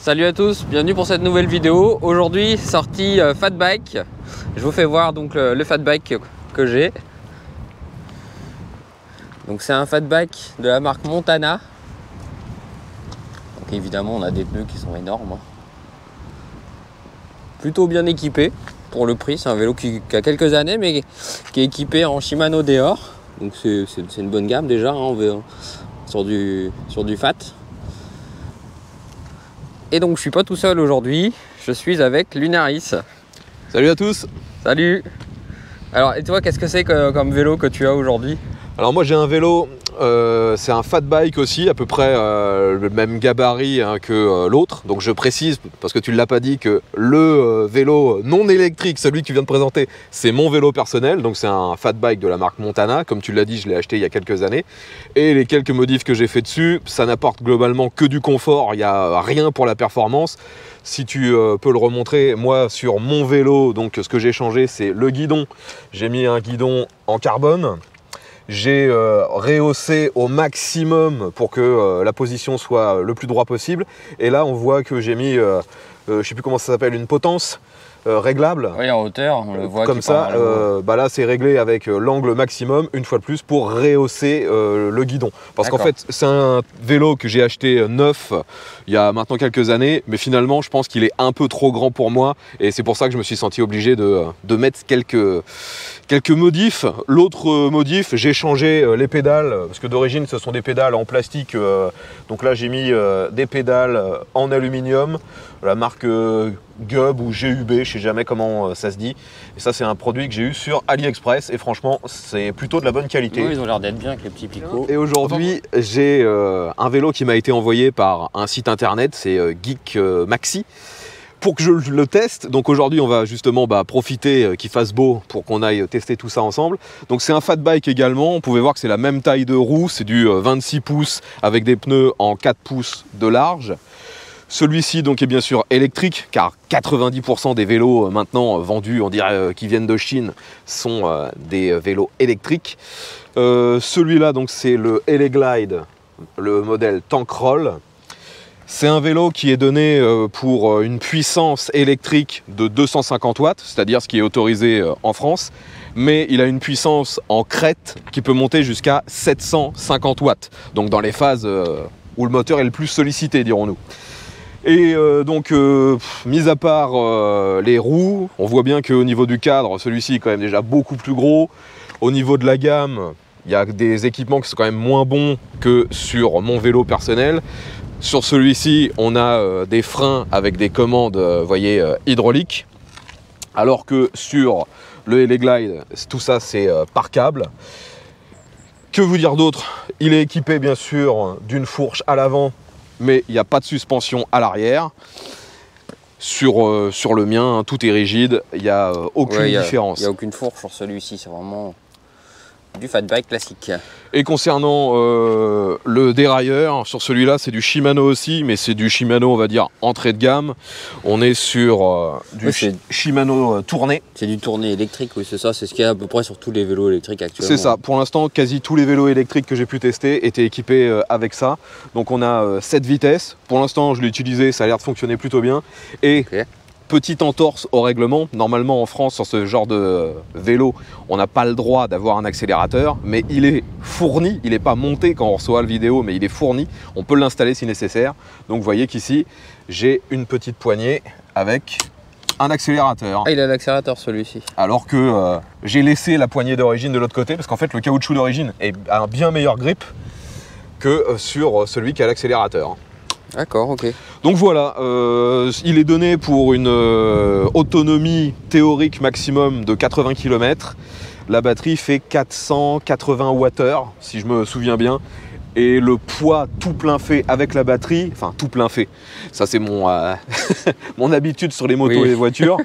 Salut à tous, bienvenue pour cette nouvelle vidéo. Aujourd'hui, sortie fat bike. Je vous fais voir donc le fat bike que j'ai. Donc c'est un fat bike de la marque Montana. Donc évidemment, on a des pneus qui sont énormes, hein. Plutôt bien équipé pour le prix. C'est un vélo qui a quelques années, mais qui est équipé en Shimano Deore. Donc c'est une bonne gamme déjà, hein, sur du fat. Et donc je suis pas tout seul aujourd'hui, je suis avec Lunaris. Salut à tous. Salut. Alors et toi, qu'est-ce que c'est comme vélo que tu as aujourd'hui? Alors moi j'ai un vélo, c'est un fat bike aussi, à peu près le même gabarit hein, que l'autre. Donc je précise, parce que tu ne l'as pas dit, que le vélo non électrique, celui que tu viens de présenter, c'est mon vélo personnel. Donc c'est un fat bike de la marque Montana. Comme tu l'as dit, je l'ai acheté il y a quelques années. Et les quelques modifs que j'ai fait dessus, ça n'apporte globalement que du confort. Il n'y a rien pour la performance. Si tu peux le remontrer, moi sur mon vélo, donc ce que j'ai changé, c'est le guidon. J'ai mis un guidon en carbone. J'ai rehaussé au maximum pour que la position soit le plus droit possible. Et là, on voit que j'ai mis, je ne sais plus comment ça s'appelle, une potence réglable. Oui, en hauteur, on le voit. Comme ça, là, c'est réglé avec l'angle maximum, une fois de plus, pour rehausser le guidon. Parce qu'en fait, c'est un vélo que j'ai acheté neuf il y a maintenant quelques années. Mais finalement, je pense qu'il est un peu trop grand pour moi. Et c'est pour ça que je me suis senti obligé de mettre quelques modifs. L'autre modif, j'ai changé les pédales, parce que d'origine ce sont des pédales en plastique, donc là j'ai mis des pédales en aluminium, la marque Gub ou GUB, je sais jamais comment ça se dit, et ça c'est un produit que j'ai eu sur AliExpress, et franchement c'est plutôt de la bonne qualité. Oui, ils ont l'air d'être bien avec les petits picots. Et aujourd'hui j'ai un vélo qui m'a été envoyé par un site internet, c'est Geek Maxi, pour que je le teste. Donc aujourd'hui on va justement profiter qu'il fasse beau pour qu'on aille tester tout ça ensemble. Donc c'est un fat bike également, on pouvait voir que c'est la même taille de roue, c'est du 26 pouces avec des pneus en 4 pouces de large. Celui-ci donc est bien sûr électrique, car 90% des vélos maintenant vendus, on dirait qui viennent de Chine, sont des vélos électriques. Celui-là donc c'est le Eleglide, le modèle Tankroll. C'est un vélo qui est donné pour une puissance électrique de 250 watts, c'est-à-dire ce qui est autorisé en France, mais il a une puissance en crête qui peut monter jusqu'à 750 watts, donc dans les phases où le moteur est le plus sollicité, dirons-nous. Et donc, mis à part les roues, on voit bien qu'au niveau du cadre, celui-ci est quand même déjà beaucoup plus gros. Au niveau de la gamme, il y a des équipements qui sont quand même moins bons que sur mon vélo personnel. Sur celui-ci, on a des freins avec des commandes, voyez, hydrauliques. Alors que sur le Eleglide, tout ça, c'est par câble. Que vous dire d'autre? Il est équipé, bien sûr, d'une fourche à l'avant, mais il n'y a pas de suspension à l'arrière. Sur le mien, tout est rigide, il n'y a aucune différence. Il n'y a aucune fourche sur celui-ci, c'est vraiment du fat bike classique. Et concernant le dérailleur, sur celui-là c'est du Shimano aussi, mais c'est du Shimano on va dire entrée de gamme. On est sur du Shimano tourné. C'est du tourné électrique, oui c'est ça, c'est ce qu'il y a à peu près sur tous les vélos électriques actuellement. C'est ça, pour l'instant quasi tous les vélos électriques que j'ai pu tester étaient équipés avec ça. Donc on a 7 vitesses, pour l'instant je l'ai utilisé, ça a l'air de fonctionner plutôt bien. Et petite entorse au règlement, normalement en France sur ce genre de vélo, on n'a pas le droit d'avoir un accélérateur, mais il est fourni, il n'est pas monté quand on reçoit la vidéo, mais il est fourni, on peut l'installer si nécessaire. Donc vous voyez qu'ici, j'ai une petite poignée avec un accélérateur. Ah, il a l'accélérateur celui-ci. Alors que j'ai laissé la poignée d'origine de l'autre côté, parce qu'en fait le caoutchouc d'origine a un bien meilleur grip que sur celui qui a l'accélérateur. D'accord, ok. Donc voilà, il est donné pour une autonomie théorique maximum de 80 km. La batterie fait 480 Wh, si je me souviens bien. Et le poids tout plein fait avec la batterie, enfin tout plein fait, ça c'est mon, mon habitude sur les motos et les voitures.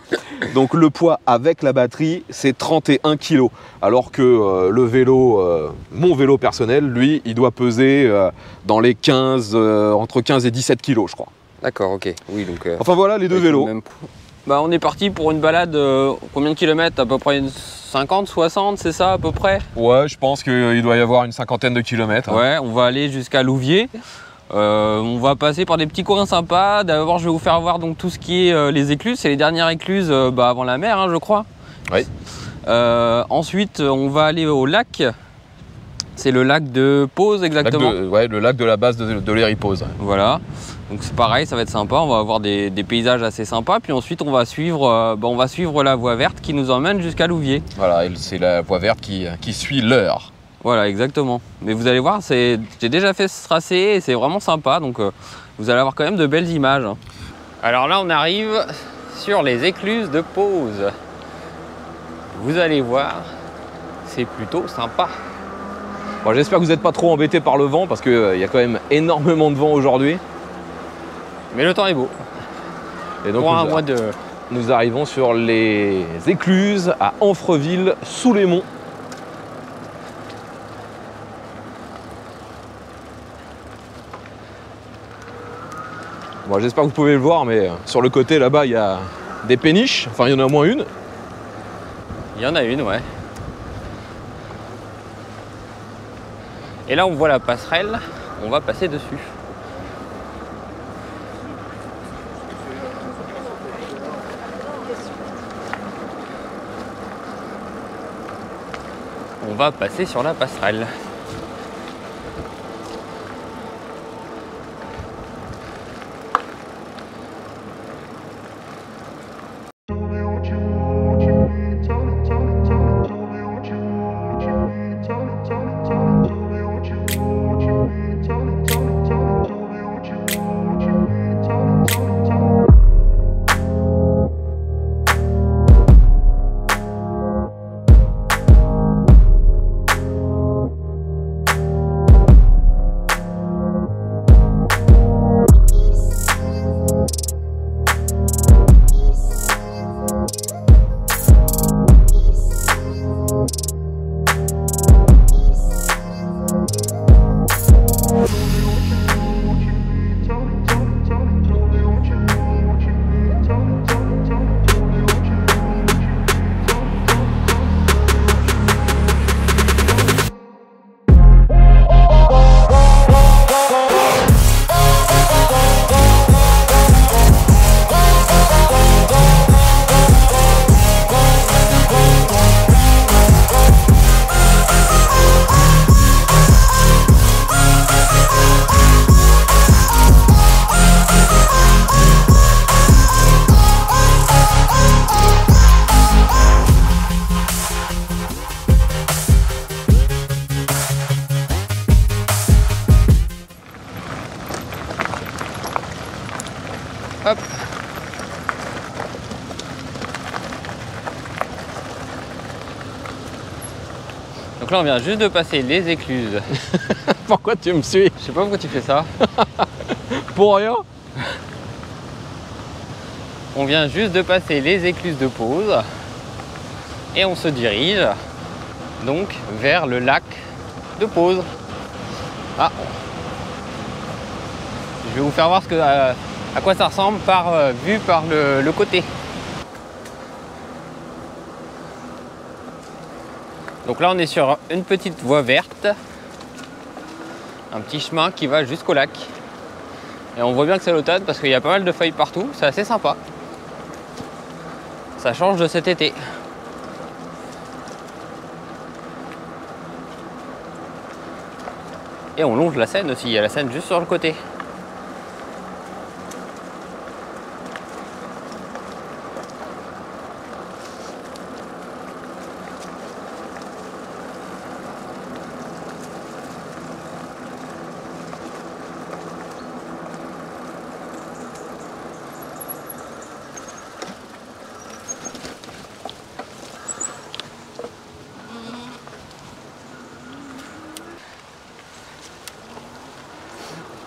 Donc le poids avec la batterie, c'est 31 kg. Alors que le vélo, mon vélo personnel, lui, il doit peser dans les 15, entre 15 et 17 kg, je crois. D'accord, ok. Oui, donc, enfin voilà les deux vélos. Bah, on est parti pour une balade, combien de kilomètres? À peu près 50, 60, c'est ça à peu près? Ouais, je pense qu'il doit y avoir une cinquantaine de kilomètres. Ouais, on va aller jusqu'à Louviers. On va passer par des petits coins sympas. D'abord, je vais vous faire voir donc tout ce qui est les écluses. C'est les dernières écluses avant la mer, hein, je crois. Oui. Ensuite, on va aller au lac. C'est le lac de Pose, exactement. Le lac de la base de l'Héripose. Voilà. Donc c'est pareil, ça va être sympa. On va avoir des paysages assez sympas. Puis ensuite, on va suivre la voie verte qui nous emmène jusqu'à Louviers. Voilà, c'est la voie verte qui suit l'Eure. Voilà, exactement. Mais vous allez voir, j'ai déjà fait ce tracé et c'est vraiment sympa. Donc vous allez avoir quand même de belles images. Alors là, on arrive sur les écluses de Pose. Vous allez voir, c'est plutôt sympa. Bon, j'espère que vous n'êtes pas trop embêtés par le vent parce qu'il y a quand même énormément de vent aujourd'hui. Mais le temps est beau. Et donc pour un mois de... Nous arrivons sur les écluses à Amfreville, sous les monts. Bon, j'espère que vous pouvez le voir, mais sur le côté là-bas, il y a des péniches. Enfin, il y en a au moins une. Il y en a une, ouais. Et là, on voit la passerelle. On va passer dessus. On va passer sur la passerelle. Hop. Donc là on vient juste de passer les écluses. Pourquoi tu me suis? Je sais pas pourquoi tu fais ça. Pour rien. On vient juste de passer les écluses de Pose. Et on se dirige donc vers le lac de Pose. Ah. Je vais vous faire voir à quoi ça ressemble vu par le côté. Donc là on est sur une petite voie verte, un petit chemin qui va jusqu'au lac. Et on voit bien que c'est l'automne parce qu'il y a pas mal de feuilles partout, c'est assez sympa. Ça change de cet été. Et on longe la Seine aussi, il y a la Seine juste sur le côté.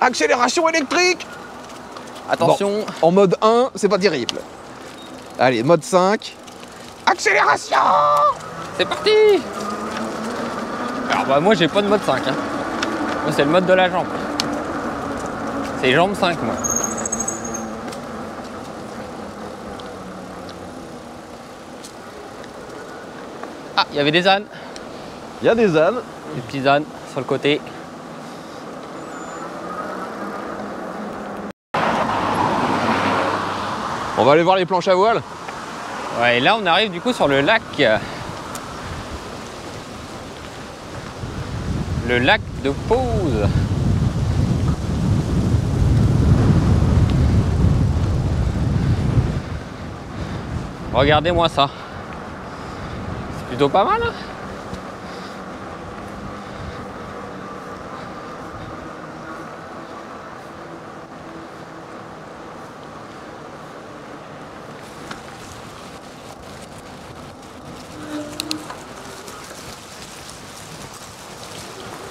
Accélération électrique. Attention. Bon, en mode 1, c'est pas terrible. Allez, mode 5. Accélération. C'est parti. Alors bah moi j'ai pas de mode 5 hein. Moi c'est le mode de la jambe. C'est jambe 5 moi. Ah, il y avait des ânes. Il y a des ânes. Des petits ânes sur le côté. On va aller voir les planches à voile. Ouais, et là on arrive du coup sur le lac. Le lac de Pose. Regardez-moi ça. C'est plutôt pas mal.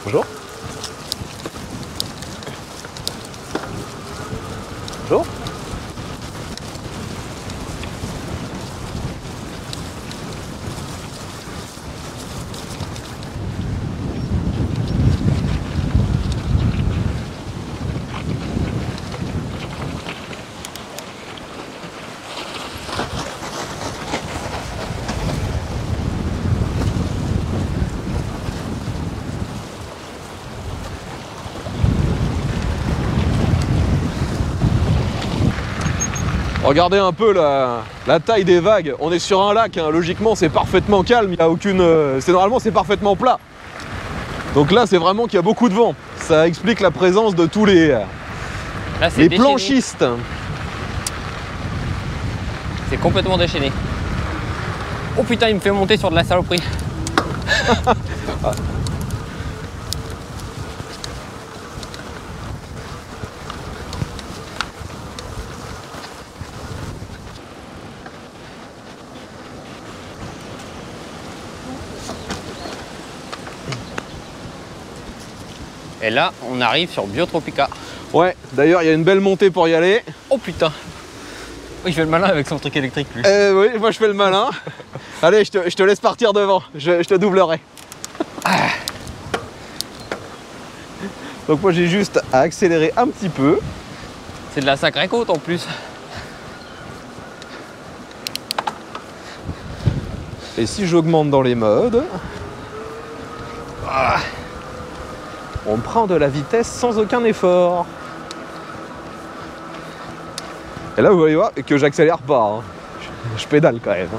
Bonjour. Bonjour. Regardez un peu la taille des vagues. On est sur un lac, hein. Logiquement c'est parfaitement calme, il y a aucune. Normalement c'est parfaitement plat. Donc là c'est vraiment qu'il y a beaucoup de vent. Ça explique la présence de tous les planchistes. C'est complètement déchaîné. Oh putain, il me fait monter sur de la saloperie. Et là, on arrive sur Biotropica. Ouais, d'ailleurs, il y a une belle montée pour y aller. Oh putain! Oui, je fais le malin avec son truc électrique, lui. Oui, moi je fais le malin. Allez, je te laisse partir devant, je te doublerai. Ah. Donc moi j'ai juste à accélérer un petit peu. C'est de la sacrée côte en plus. Et si j'augmente dans les modes, on prend de la vitesse sans aucun effort. Et là, vous allez voir que j'accélère pas. Hein. Je pédale quand même. Hein.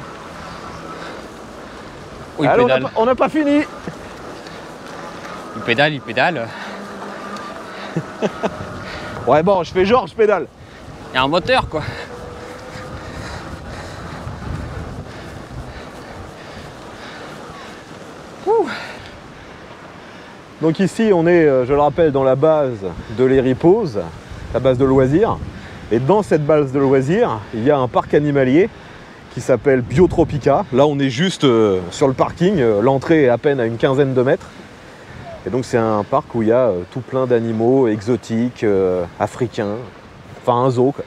Oui, allez, on n'a pas fini. Il pédale. Ouais, bon, je fais genre, je pédale. Il y a un moteur, quoi. Ouh. Donc ici, on est, je le rappelle, dans la base de l'Héripose, la base de loisirs. Et dans cette base de loisirs, il y a un parc animalier qui s'appelle Biotropica. Là, on est juste sur le parking. L'entrée est à peine à une quinzaine de mètres. Et donc, c'est un parc où il y a tout plein d'animaux exotiques, africains. Enfin, un zoo, quoi.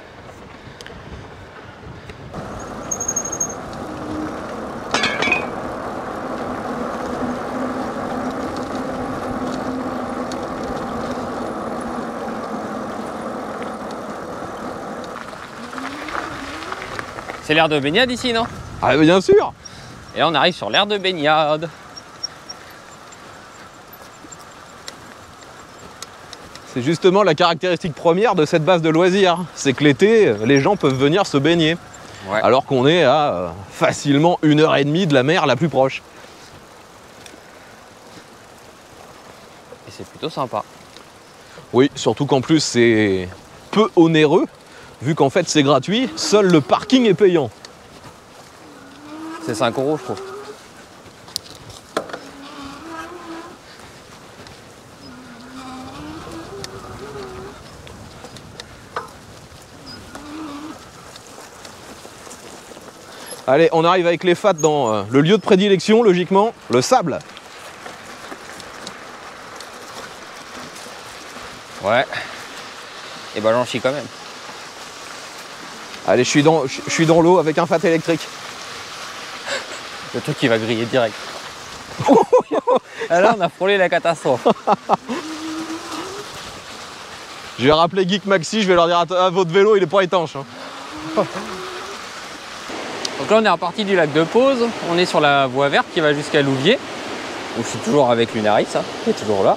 C'est l'aire de baignade ici, non? Ah, bien sûr. Et là, on arrive sur l'aire de baignade. C'est justement la caractéristique première de cette base de loisirs. C'est que l'été, les gens peuvent venir se baigner. Ouais. Alors qu'on est à facilement 1h30 de la mer la plus proche. Et c'est plutôt sympa. Oui, surtout qu'en plus, c'est peu onéreux. Vu qu'en fait c'est gratuit, seul le parking est payant. C'est 5 €, je trouve. Allez, on arrive avec les fats dans le lieu de prédilection, logiquement, le sable. Ouais. Et ben j'en chie quand même. Allez, je suis dans l'eau avec un fat électrique. Le truc qui va griller direct. Là, on a frôlé la catastrophe. Je vais rappeler Geek Maxi, je vais leur dire à votre vélo, il est pas étanche. Hein. Donc là, on est reparti du lac de Pose. On est sur la voie verte qui va jusqu'à Louviers. Donc je suis toujours avec Lunaris, hein, qui est toujours là.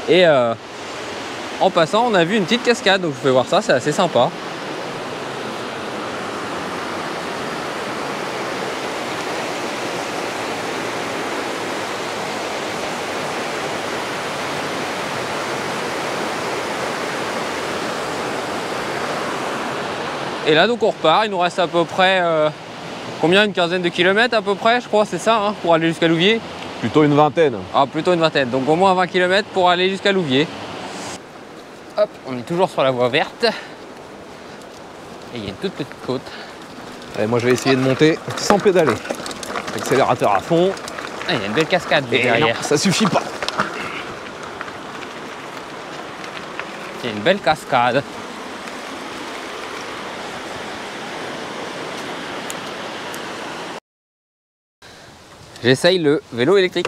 Et en passant, on a vu une petite cascade. Donc je vais voir ça, c'est assez sympa. Et là donc on repart, il nous reste à peu près combien, une quinzaine de kilomètres à peu près, je crois, c'est ça, hein, pour aller jusqu'à Louviers. Plutôt une vingtaine. Ah, plutôt une vingtaine, donc au moins 20 km pour aller jusqu'à Louviers. Hop, on est toujours sur la voie verte. Et il y a une toute petite côte. Allez, moi je vais essayer de monter sans pédaler. Accélérateur à fond. Ah, il y a une belle cascade derrière. Non, ça suffit pas. Il y a une belle cascade. J'essaye le vélo électrique.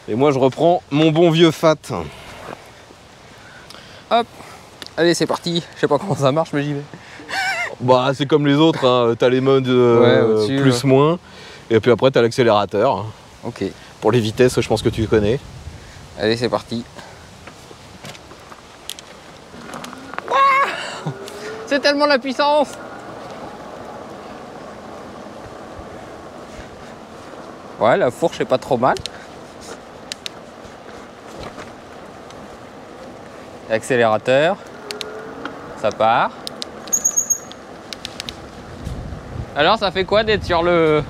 Et moi je reprends mon bon vieux Fat. Hop, allez c'est parti. Je sais pas comment ça marche mais j'y vais. Bah c'est comme les autres, hein. T'as les modes plus, moins. Et puis après t'as l'accélérateur. Ok. Pour les vitesses, je pense que tu connais. Allez c'est parti. C'est tellement la puissance. Ouais, la fourche est pas trop mal. Accélérateur. Ça part. Alors ça fait quoi d'être sur le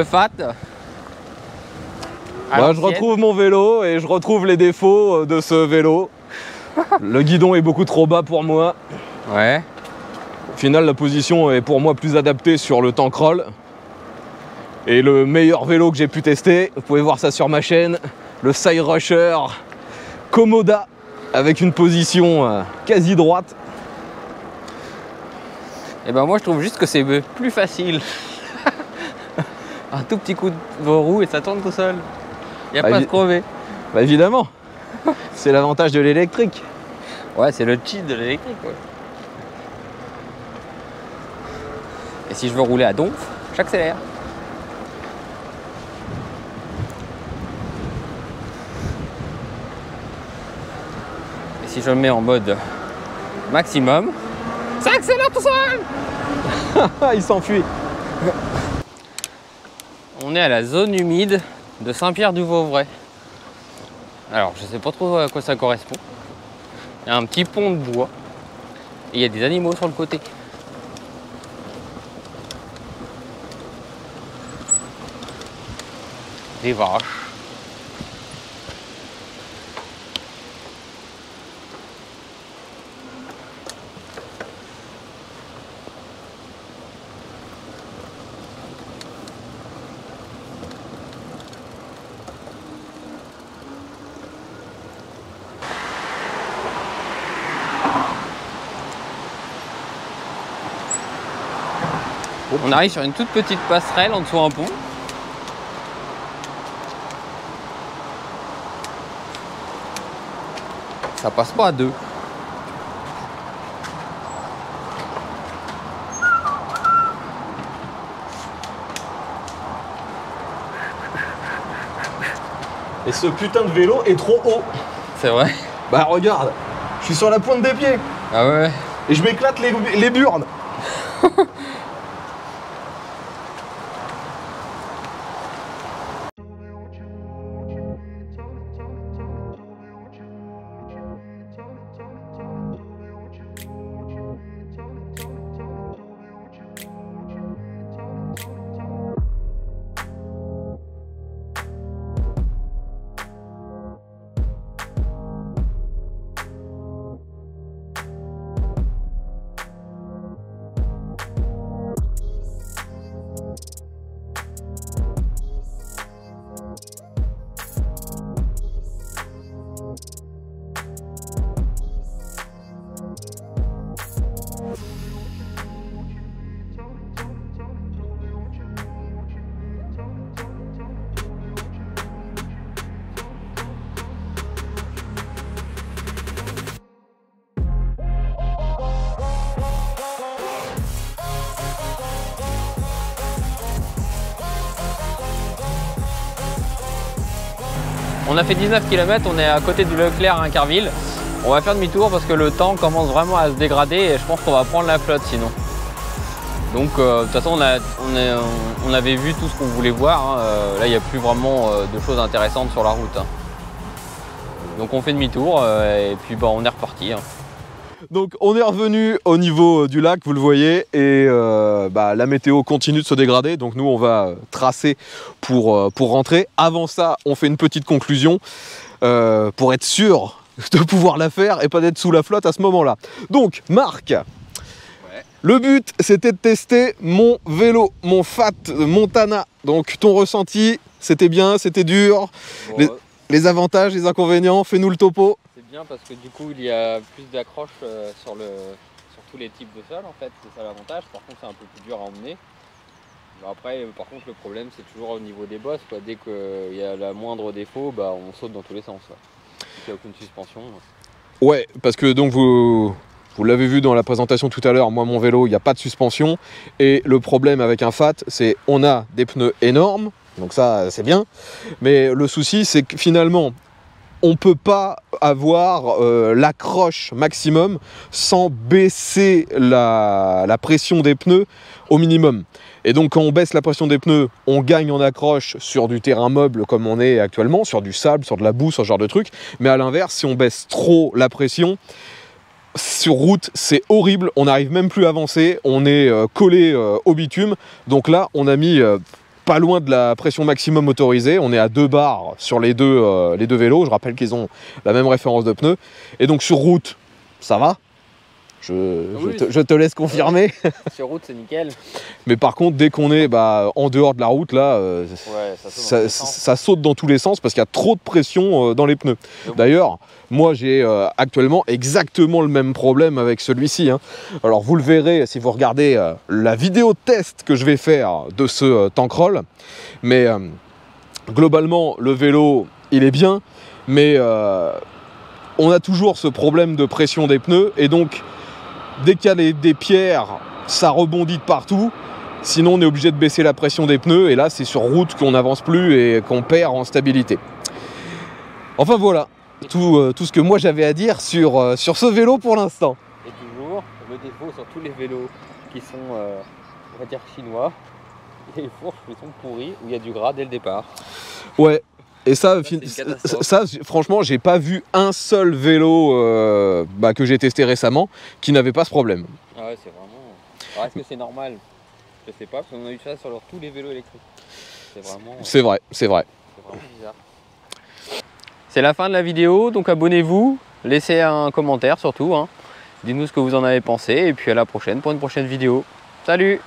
Fat? Bah, je retrouve mon vélo et je retrouve les défauts de ce vélo. Le guidon est beaucoup trop bas pour moi. Ouais. Au final, la position est pour moi plus adaptée sur le tank roll. Et le meilleur vélo que j'ai pu tester, vous pouvez voir ça sur ma chaîne, le Side Rusher Komoda avec une position quasi droite. Et ben moi je trouve juste que c'est plus facile. Un tout petit coup de roue et ça tourne tout seul. Il n'y a pas de crever. Bah évidemment, c'est l'avantage de l'électrique. Ouais, c'est le cheat de l'électrique. Ouais. Et si je veux rouler à donf, j'accélère. Et si je le mets en mode maximum, ça accélère tout seul. Il s'enfuit. On est à la zone humide de Saint-Pierre-du-Vauvray. Alors, je sais pas trop à quoi ça correspond. Il y a un petit pont de bois et il y a des animaux sur le côté. Des vaches. On arrive sur une toute petite passerelle en dessous d'un pont. Ça passe pas à deux. Et ce putain de vélo est trop haut. C'est vrai? Bah regarde, je suis sur la pointe des pieds. Ah ouais? Et je m'éclate les burnes. On a fait 19 km, on est à côté du Leclerc à Incarville. On va faire demi-tour parce que le temps commence vraiment à se dégrader et je pense qu'on va prendre la flotte sinon. Donc de toute façon on avait vu tout ce qu'on voulait voir, hein. Là il n'y a plus vraiment de choses intéressantes sur la route, hein. Donc on fait demi-tour et puis bah, on est reparti, hein. Donc on est revenu au niveau du lac, vous le voyez, et la météo continue de se dégrader, donc nous on va tracer pour rentrer. Avant ça, on fait une petite conclusion pour être sûr de pouvoir la faire et pas d'être sous la flotte à ce moment-là. Donc Marc, le but c'était de tester mon vélo, mon Fat Montana. Donc ton ressenti, c'était bien, c'était dur, bon, les avantages, les inconvénients, fais-nous le topo. C'est bien parce que du coup il y a plus d'accroche sur tous les types de sol en fait, c'est ça l'avantage. Par contre c'est un peu plus dur à emmener. Bon, après par contre le problème c'est toujours au niveau des bosses, quoi. Dès qu'il y a la moindre défaut, on saute dans tous les sens. Il n'y a aucune suspension. Ouais, parce que donc vous l'avez vu dans la présentation tout à l'heure, moi mon vélo il n'y a pas de suspension. Et le problème avec un Fat, c'est on a des pneus énormes, donc ça c'est bien. Mais le souci c'est que finalement on ne peut pas avoir l'accroche maximum sans baisser la pression des pneus au minimum. Et donc quand on baisse la pression des pneus, on gagne en accroche sur du terrain meuble comme on est actuellement, sur du sable, sur de la boue, ce genre de truc. Mais à l'inverse, si on baisse trop la pression, sur route, c'est horrible, on n'arrive même plus à avancer, on est collé au bitume. Donc là, on a mis pas loin de la pression maximum autorisée, on est à 2 bars sur les deux vélos, je rappelle qu'ils ont la même référence de pneus. Et donc sur route, ça va. Je te laisse confirmer. Sur route, c'est nickel. Mais par contre, dès qu'on est en dehors de la route, là, ça saute dans tous les sens parce qu'il y a trop de pression dans les pneus. D'ailleurs, moi, j'ai actuellement exactement le même problème avec celui-ci. Hein. Alors, vous le verrez si vous regardez la vidéo de test que je vais faire de ce Tankroll. Mais globalement, le vélo, il est bien. Mais on a toujours ce problème de pression des pneus. Et donc, dès qu'il y a des pierres, ça rebondit de partout. Sinon, on est obligé de baisser la pression des pneus. Et là, c'est sur route qu'on n'avance plus et qu'on perd en stabilité. Enfin, voilà tout ce que moi j'avais à dire sur ce vélo pour l'instant. Et toujours, le défaut sur tous les vélos qui sont, on va dire, chinois, les fourches qui sont pourries, où il y a du gras dès le départ. Ouais. Et ça franchement, j'ai pas vu un seul vélo que j'ai testé récemment qui n'avait pas ce problème. Ah ouais, c'est vraiment... Alors, est-ce que c'est normal? Je sais pas, parce qu'on a eu ça sur tous les vélos électriques. C'est vraiment... C'est vrai. C'est vraiment bizarre. C'est la fin de la vidéo, donc abonnez-vous, laissez un commentaire surtout. Hein. Dites-nous ce que vous en avez pensé, et puis à la prochaine pour une prochaine vidéo. Salut!